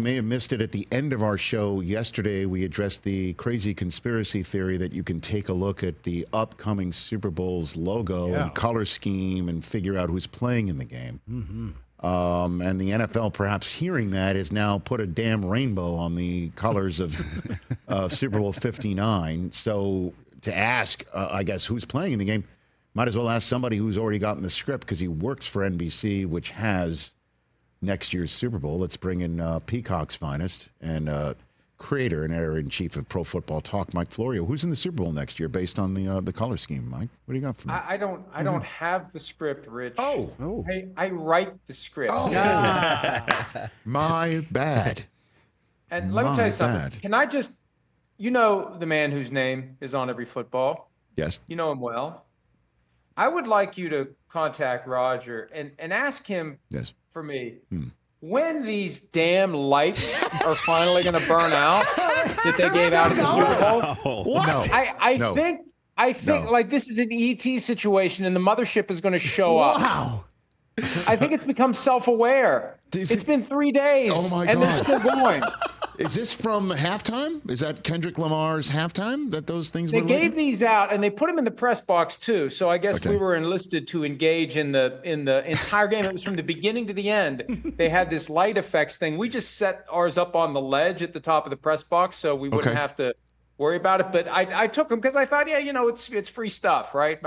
may have missed it at the end of our show yesterday. We addressed the crazy conspiracy theory that you can take a look at the upcoming Super Bowl's logo and color scheme and figure out who's playing in the game. And the NFL, perhaps hearing that, has now put a damn rainbow on the colors of Super Bowl 59. So to ask, I guess, who's playing in the game, might as well ask somebody who's already gotten the script because he works for NBC, which has next year's Super Bowl. Let's bring in Peacock's finest and creator and editor-in-chief of Pro Football Talk, Mike Florio. Who's in the Super Bowl next year based on the color scheme, Mike? What do you got for me? I don't have the script, Rich. Oh. I write the script. Oh. My bad. And let me tell you something. Can I just, you know the man whose name is on every football? Yes. You know him well. I would like you to contact Roger and ask him for me when these damn lights are finally going to burn out that they gave out at the Super Bowl. What? No. I think like this is an ET situation and the mothership is going to show up. Wow. I think it's become self-aware. It's been 3 days and they're still going. Is this from halftime? Is that Kendrick Lamar's halftime that those things they were gave these out and they put them in the press box too. So I guess we were enlisted to engage in the entire game. It was from the beginning to the end. They had this light effects thing. We just set ours up on the ledge at the top of the press box so we wouldn't have to worry about it. But I took them because I thought, it's free stuff, right?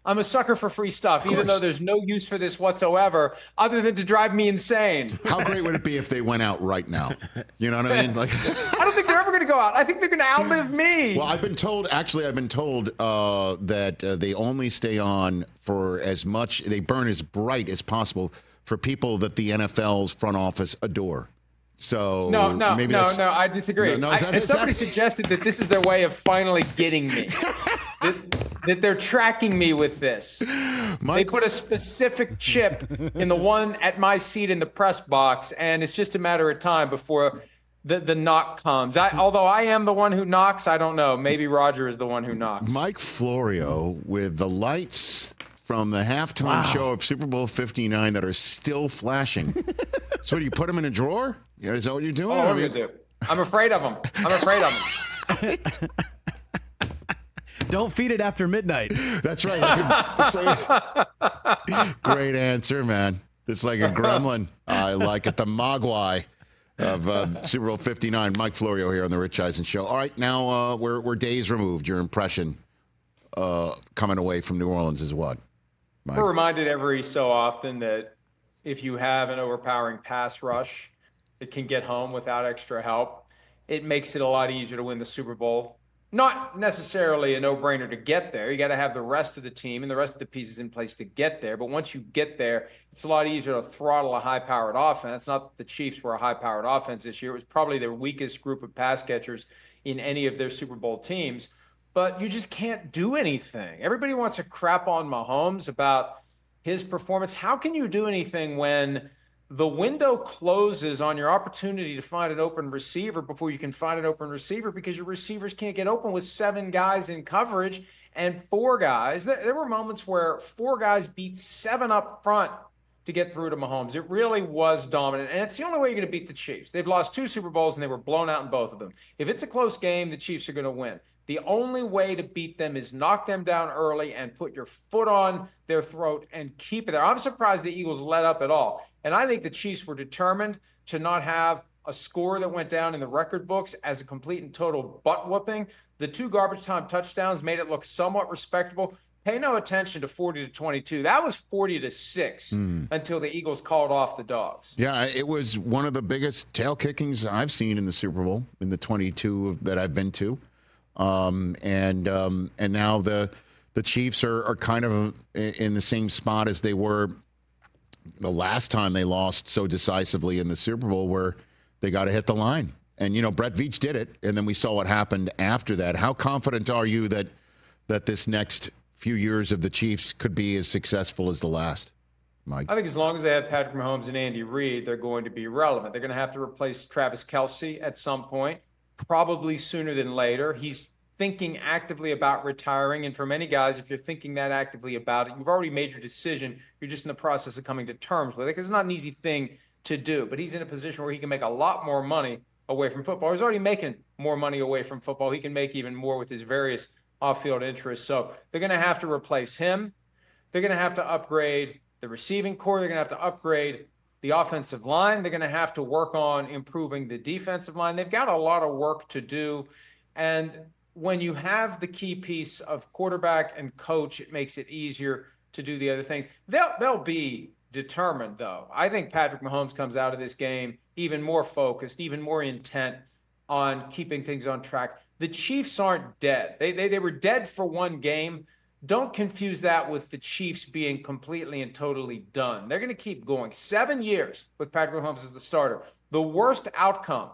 I'm a sucker for free stuff, even though there's no use for this whatsoever, other than to drive me insane. How great would it be if they went out right now? You know what I mean? Like, I don't think they're ever going to go out. I think they're going to outlive me. Well, I've been told that they only stay on for as much, they burn as bright as possible for people that the NFL's front office adore. So no, I disagree. Somebody suggested that this is their way of finally getting me. that they're tracking me with this. They put a specific chip in the one at my seat in the press box, and it's just a matter of time before the knock comes. Although I am the one who knocks, I don't know. Maybe Roger is the one who knocks. Mike Florio with the lights from the halftime show of Super Bowl 59 that are still flashing. So do you put them in a drawer? Is that what you're doing? Oh, what are you going to do? I'm afraid of them. Don't feed it after midnight. That's right. Great answer, man. It's like a gremlin. I like it. The Mogwai of Super Bowl 59. Mike Florio here on the Rich Eisen Show. All right, now we're days removed. Your impression coming away from New Orleans is what, Mike? We're reminded every so often that if you have an overpowering pass rush that can get home without extra help, it makes it a lot easier to win the Super Bowl. Not necessarily a no-brainer to get there. You got to have the rest of the team and the rest of the pieces in place to get there. But once you get there, it's a lot easier to throttle a high-powered offense. Not that the Chiefs were a high-powered offense this year. It was probably their weakest group of pass catchers in any of their Super Bowl teams. But you just can't do anything. Everybody wants to crap on Mahomes about his performance. How can you do anything when the window closes on your opportunity to find an open receiver before you can find an open receiver because your receivers can't get open with 7 guys in coverage and 4 guys? There were moments where 4 guys beat 7 up front to get through to Mahomes. It really was dominant, and it's the only way you're going to beat the Chiefs. They've lost 2 Super Bowls, and they were blown out in both of them. If it's a close game, the Chiefs are going to win. The only way to beat them is knock them down early and put your foot on their throat and keep it there. I'm surprised the Eagles let up at all. And I think the Chiefs were determined to not have a score that went down in the record books as a complete and total butt whooping. The 2 garbage time touchdowns made it look somewhat respectable. Pay no attention to 40-22. That was 40-6 until the Eagles called off the dogs. Yeah, it was one of the biggest tail kickings I've seen in the Super Bowl in the 22 that I've been to. And now the Chiefs are kind of in the same spot as they were the last time they lost so decisively in the Super Bowl, where they got to hit the line. And, Brett Veach did it, and then we saw what happened after that. How confident are you that this next few years of the Chiefs could be as successful as the last, Mike? I think as long as they have Patrick Mahomes and Andy Reid, they're going to be relevant. They're going to have to replace Travis Kelce at some point, probably sooner than later. He's thinking actively about retiring. And for many guys, if you're thinking that actively about it, you've already made your decision. You're just in the process of coming to terms with it, because it's not an easy thing to do, but he's in a position where he can make a lot more money away from football. He's already making more money away from football. He can make even more with his various off-field interests. So they're going to have to replace him. They're going to have to upgrade the receiving core. They're going to have to upgrade the offensive line. They're going to have to work on improving the defensive line. They've got a lot of work to do. And when you have the key piece of quarterback and coach, it makes it easier to do the other things. They'll be determined, though. I think Patrick Mahomes comes out of this game even more focused, even more intent on keeping things on track. The Chiefs aren't dead. They were dead for one game. Don't confuse that with the Chiefs being completely and totally done. They're going to keep going. 7 years with Patrick Mahomes as the starter. The worst outcome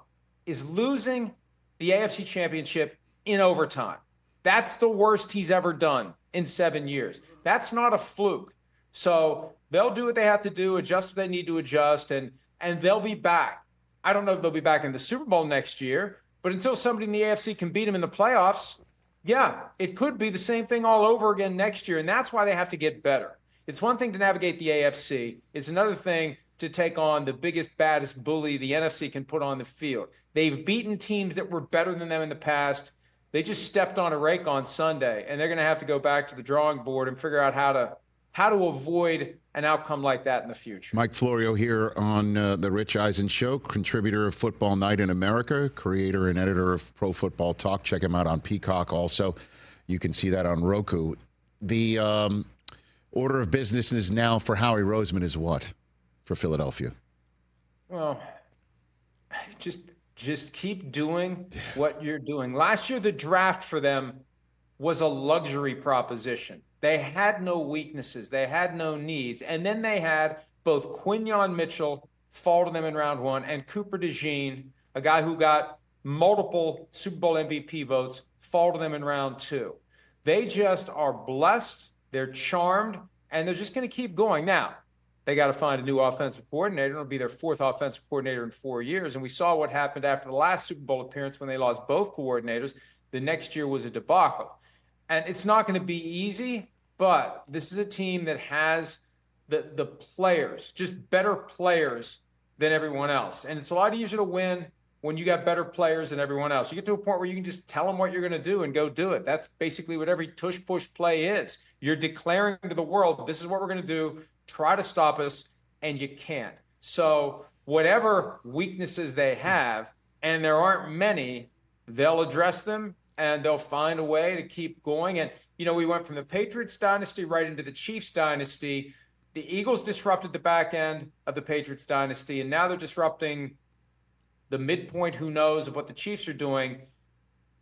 is losing the AFC Championship in overtime. That's the worst he's ever done in 7 years. That's not a fluke. So they'll do what they have to do, adjust what they need to adjust, and they'll be back. I don't know if they'll be back in the Super Bowl next year, but until somebody in the AFC can beat them in the playoffs, yeah, it could be the same thing all over again next year, and that's why they have to get better. It's one thing to navigate the AFC. It's another thing to take on the biggest, baddest bully the NFC can put on the field. They've beaten teams that were better than them in the past. They just stepped on a rake on Sunday, and they're going to have to go back to the drawing board and figure out how to avoid an outcome like that in the future. Mike Florio here on the Rich Eisen Show, contributor of Football Night in America, creator and editor of Pro Football Talk. Check him out on Peacock also. You can see that on Roku. The order of business is now for Howie Roseman is what for Philadelphia? Well, just keep doing what you're doing. Last year, the draft for them was a luxury proposition. They had no weaknesses. They had no needs. And then they had both Quinyon Mitchell fall to them in round one and Cooper DeJean, a guy who got multiple Super Bowl MVP votes, fall to them in round two. They just are blessed. They're charmed, and they're just going to keep going. Now, they got to find a new offensive coordinator. It'll be their fourth offensive coordinator in 4 years. And we saw what happened after the last Super Bowl appearance when they lost both coordinators. The next year was a debacle. And it's not going to be easy, but this is a team that has the players, just better players than everyone else. And it's a lot easier to win when you got better players than everyone else. You get to a point where you can just tell them what you're going to do and go do it. That's basically what every tush-push play is. You're declaring to the world, this is what we're going to do. Try to stop us, and you can't. So whatever weaknesses they have, and there aren't many, they'll address them, and they'll find a way to keep going. And, you know, we went from the Patriots dynasty right into the Chiefs dynasty. The Eagles disrupted the back end of the Patriots dynasty, and now they're disrupting the midpoint, who knows, of what the Chiefs are doing.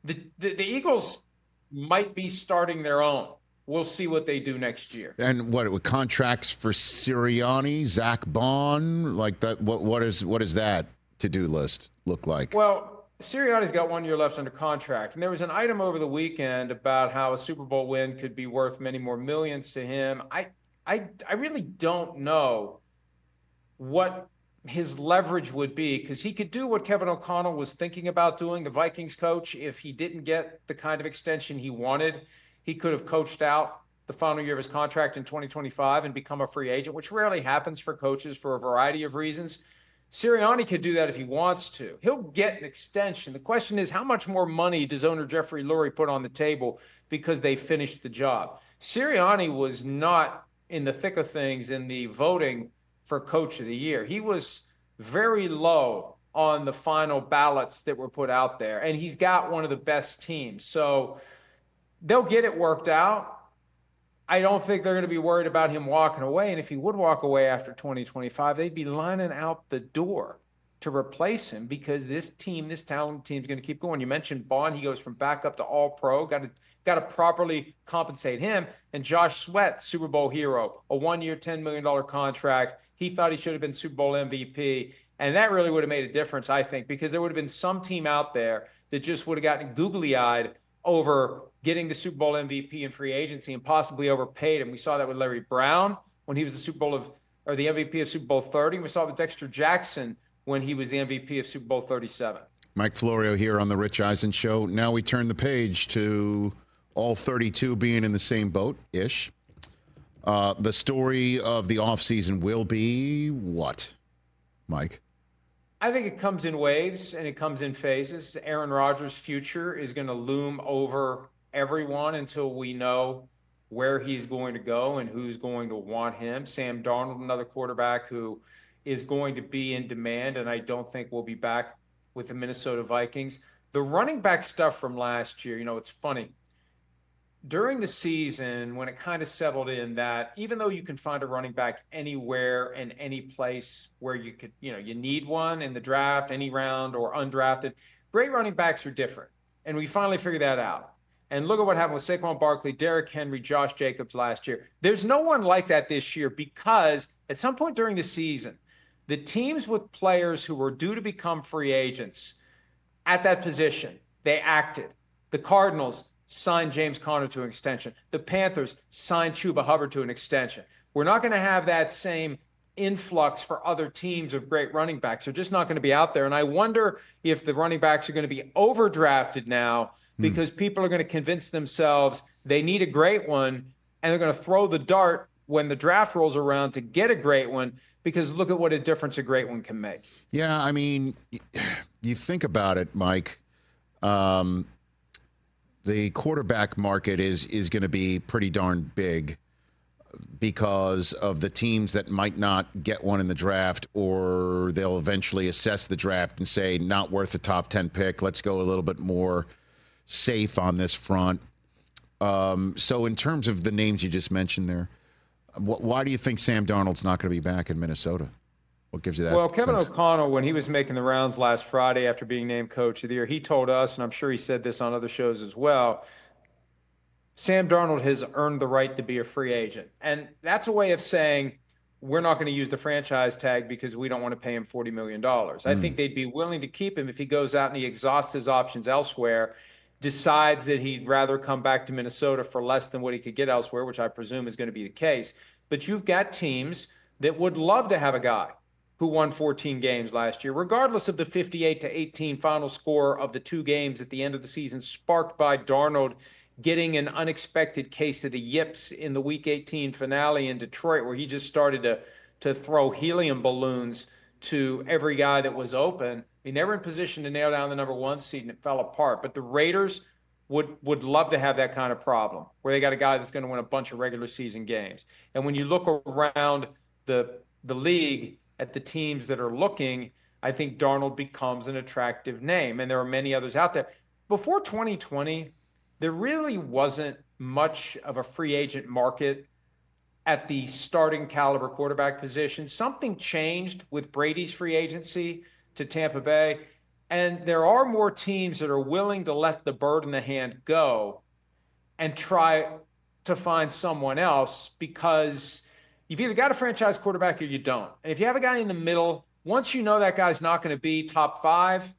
The Eagles might be starting their own. We'll see what they do next year. And what, with contracts for Sirianni, Zach Bond, like that? What is that to-do list look like? Well, Sirianni's got 1 year left under contract, and there was an item over the weekend about how a Super Bowl win could be worth many more millions to him. I really don't know what his leverage would be, because he could do what Kevin O'Connell was thinking about doing, the Vikings coach, if he didn't get the kind of extension he wanted. He could have coached out the final year of his contract in 2025 and become a free agent, which rarely happens for coaches for a variety of reasons. Sirianni could do that if he wants to. He'll get an extension. The question is, how much more money does owner Jeffrey Lurie put on the table because they finished the job? Sirianni was not in the thick of things in the voting for Coach of the Year. He was very low on the final ballots that were put out there, and he's got one of the best teams. So they'll get it worked out. I don't think they're going to be worried about him walking away. And if he would walk away after 2025, they'd be lining out the door to replace him, because this team, this talented team, is going to keep going. You mentioned Bond. He goes from backup to all-pro. Got to properly compensate him. And Josh Sweat, Super Bowl hero, a 1 year, $10 million contract. He thought he should have been Super Bowl MVP. And that really would have made a difference, I think, because there would have been some team out there that just would have gotten googly-eyed over getting the Super Bowl MVP in free agency and possibly overpaid him. We saw that with Larry Brown when he was the MVP of Super Bowl 30. We saw it with Dexter Jackson when he was the MVP of Super Bowl 37. Mike Florio here on the Rich Eisen Show. Now we turn the page to all 32 being in the same boat-ish. The story of the offseason will be what? Mike? I think it comes in waves and it comes in phases. Aaron Rodgers' future is going to loom over everyone until we know where he's going to go and who's going to want him. Sam Darnold, another quarterback who is going to be in demand, and I don't think will be back with the Minnesota Vikings. The running back stuff from last year, it's funny. During the season, when it kind of settled in that even though you can find a running back anywhere and any place where you could, you need one in the draft, any round or undrafted, great running backs are different. And we finally figured that out. And look at what happened with Saquon Barkley, Derrick Henry, Josh Jacobs last year. There's no one like that this year because at some point during the season, the teams with players who were due to become free agents at that position, they acted. The Cardinals signed James Conner to an extension. The Panthers signed Chuba Hubbard to an extension. We're not going to have that same influx for other teams of great running backs. They're just not going to be out there. And I wonder if the running backs are going to be overdrafted now because people are going to convince themselves they need a great one and they're going to throw the dart when the draft rolls around to get a great one because look at what a difference a great one can make. Yeah, I mean, you think about it, Mike. The quarterback market is going to be pretty darn big because of the teams that might not get one in the draft, or they'll eventually assess the draft and say, not worth the top 10 pick. Let's go a little bit more safe on this front. So in terms of the names you just mentioned there, why do you think Sam Darnold's not going to be back in Minnesota? What gives you that Well, Kevin sense? O'Connell, when he was making the rounds last Friday after being named coach of the year, he told us, and I'm sure he said this on other shows as well, Sam Darnold has earned the right to be a free agent. And that's a way of saying we're not going to use the franchise tag because we don't want to pay him $40 million. I think they'd be willing to keep him if he goes out and he exhausts his options elsewhere, decides that he'd rather come back to Minnesota for less than what he could get elsewhere, which I presume is going to be the case. But you've got teams that would love to have a guy who won 14 games last year, regardless of the 58-18 final score of the two games at the end of the season, sparked by Darnold getting an unexpected case of the yips in the Week 18 finale in Detroit, where he just started to throw helium balloons to every guy that was open. I mean, they were in position to nail down the number one seed, and it fell apart. But the Raiders would love to have that kind of problem, where they got a guy that's going to win a bunch of regular season games. And when you look around the league at the teams that are looking, I think Darnold becomes an attractive name. And there are many others out there. Before 2020, there really wasn't much of a free agent market at the starting caliber quarterback position. Something changed with Brady's free agency to Tampa Bay. And there are more teams that are willing to let the bird in the hand go and try to find someone else because you've either got a franchise quarterback or you don't. And if you have a guy in the middle, once you know that guy's not going to be top five,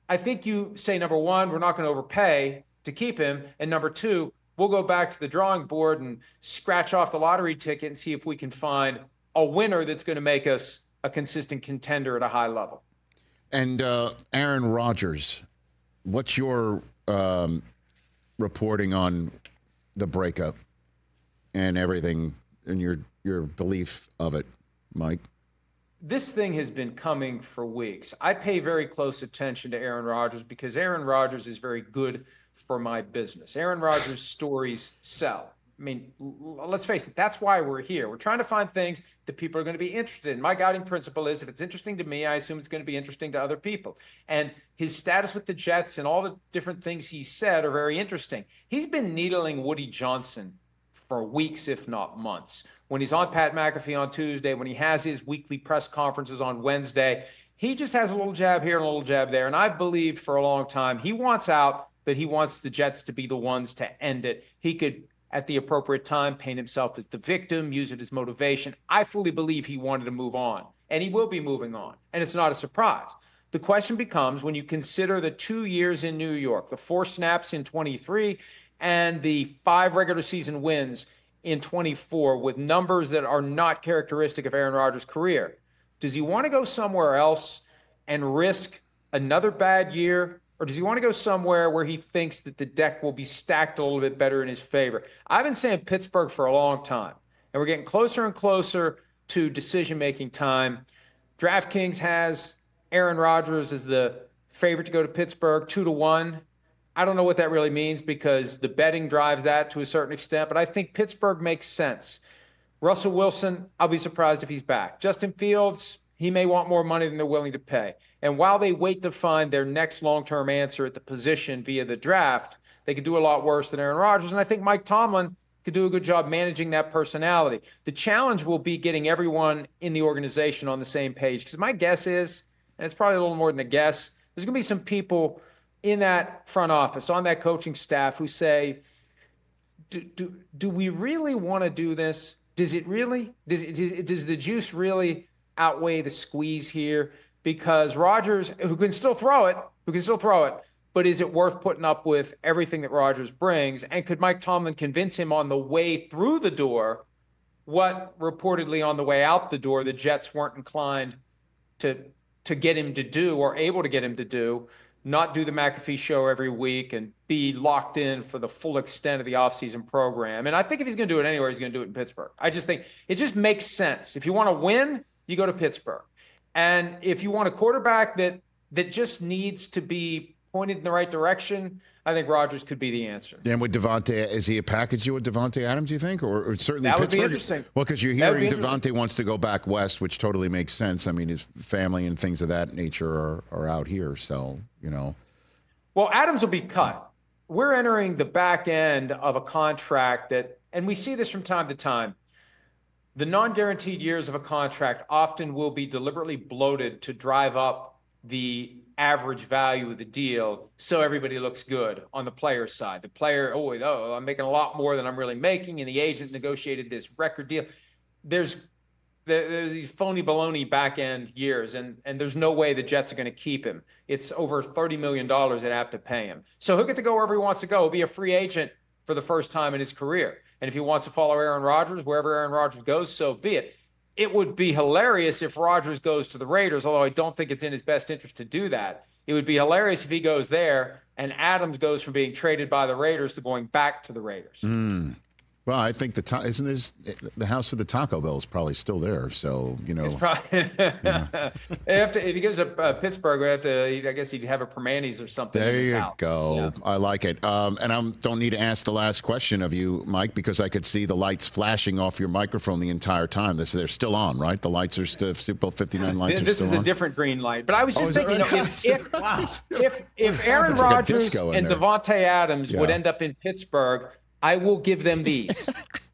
I think you say, number one, we're not going to overpay to keep him. And number two, we'll go back to the drawing board and scratch off the lottery ticket and see if we can find a winner that's going to make us a consistent contender at a high level. And Aaron Rodgers, what's your reporting on the breakup and everything and your belief of it, Mike? This thing has been coming for weeks. I pay very close attention to Aaron Rodgers because Aaron Rodgers is very good for my business. Aaron Rodgers' stories sell. I mean, let's face it, that's why we're here. We're trying to find things that people are going to be interested in. My guiding principle is if it's interesting to me, I assume it's going to be interesting to other people. And his status with the Jets and all the different things he said are very interesting. He's been needling Woody Johnson for weeks, if not months. When he's on Pat McAfee on Tuesday, when he has his weekly press conferences on Wednesday, he just has a little jab here and a little jab there. And I've believed for a long time he wants out, but he wants the Jets to be the ones to end it. He could, at the appropriate time, paint himself as the victim, use it as motivation. I fully believe he wanted to move on, and he will be moving on. And it's not a surprise. The question becomes, when you consider the 2 years in New York, the 4 snaps in 23 and the 5 regular season wins in 24 with numbers that are not characteristic of Aaron Rodgers' career, does he want to go somewhere else and risk another bad year? Or does he want to go somewhere where he thinks that the deck will be stacked a little bit better in his favor? I've been saying Pittsburgh for a long time, and we're getting closer and closer to decision-making time. DraftKings has Aaron Rodgers as the favorite to go to Pittsburgh, 2-1. I don't know what that really means because the betting drives that to a certain extent, but I think Pittsburgh makes sense. Russell Wilson, I'll be surprised if he's back. Justin Fields, he may want more money than they're willing to pay. And while they wait to find their next long-term answer at the position via the draft, they could do a lot worse than Aaron Rodgers. And I think Mike Tomlin could do a good job managing that personality. The challenge will be getting everyone in the organization on the same page. Because my guess is, and it's probably a little more than a guess, there's going to be some people in that front office, on that coaching staff who say, do we really want to do this? Does it really? Does the juice really outweigh the squeeze here? Because Rodgers, who can still throw it, but is it worth putting up with everything that Rodgers brings? And could Mike Tomlin convince him on the way through the door what reportedly on the way out the door the Jets weren't inclined to get him to do or able to get him to do? Not do the McAfee show every week and be locked in for the full extent of the offseason program. And I think if he's going to do it anywhere, he's going to do it in Pittsburgh. I just think it just makes sense. If you want to win, you go to Pittsburgh. And if you want a quarterback that just needs to be pointed in the right direction, I think Rodgers could be the answer. And with Devontae, is he a package deal with Devontae Adams, you think? Or certainly that Pittsburgh? Would be interesting. Well, because you're hearing Devontae wants to go back west, which totally makes sense. I mean, his family and things of that nature are out here. So, you know. Well, Adams will be cut. We're entering the back end of a contract that, and we see this from time to time, the non-guaranteed years of a contract often will be deliberately bloated to drive up the average value of the deal so everybody looks good on the player side. The player, I'm making a lot more than I'm really making, and the agent negotiated this record deal. There's these phony baloney back end years, and there's no way the Jets are going to keep him. It's over $30 million they'd have to pay him. So he'll get to go wherever he wants to go. He'll be a free agent for the first time in his career. And if he wants to follow Aaron Rodgers, wherever Aaron Rodgers goes, so be it. It would be hilarious if Rodgers goes to the Raiders, although I don't think it's in his best interest to do that. It would be hilarious if he goes there and Adams goes from being traded by the Raiders to going back to the Raiders. Well, I think the house for the Taco Bell is probably still there. So, you know. It's probably, if he goes to Pittsburgh, I guess he'd have a Permanis or something. There in his you house. go. Yeah. I like it. And I don't need to ask the last question of you, Mike, because I could see the lights flashing off your microphone the entire time. They're still on, right? The lights are still, Super Bowl 59 lights are still on. This is a different green light. But I was just thinking, if Aaron It's like a Rodgers disco in and there. Devontae Adams would end up in Pittsburgh, I will give them these.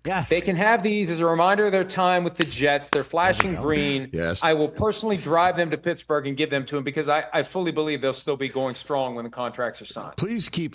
Yes. They can have these as a reminder of their time with the Jets. They're flashing green. Yes. I will personally drive them to Pittsburgh and give them to him because I fully believe they'll still be going strong when the contracts are signed. Please keep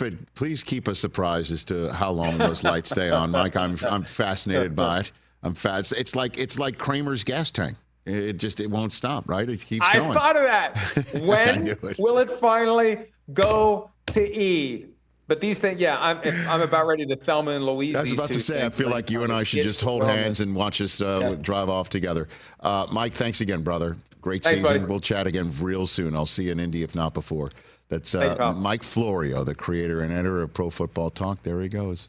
us surprised as to how long those lights stay on, Mike. I'm fascinated by it. It's like Kramer's gas tank. It won't stop, right? It keeps going. I thought of that. When will it finally go to E? But these things, I'm about ready to Thelma and Louise. I was about to say, I feel like you and I should just hold hands and watch us drive off together. Mike, thanks again, brother. Great season. Buddy. We'll chat again real soon. I'll see you in Indy, if not before. That's Mike Florio, the creator and editor of Pro Football Talk. There he goes.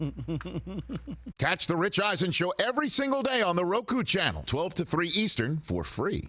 Catch the Rich Eisen Show every single day on the Roku channel, 12 to 3 Eastern, for free.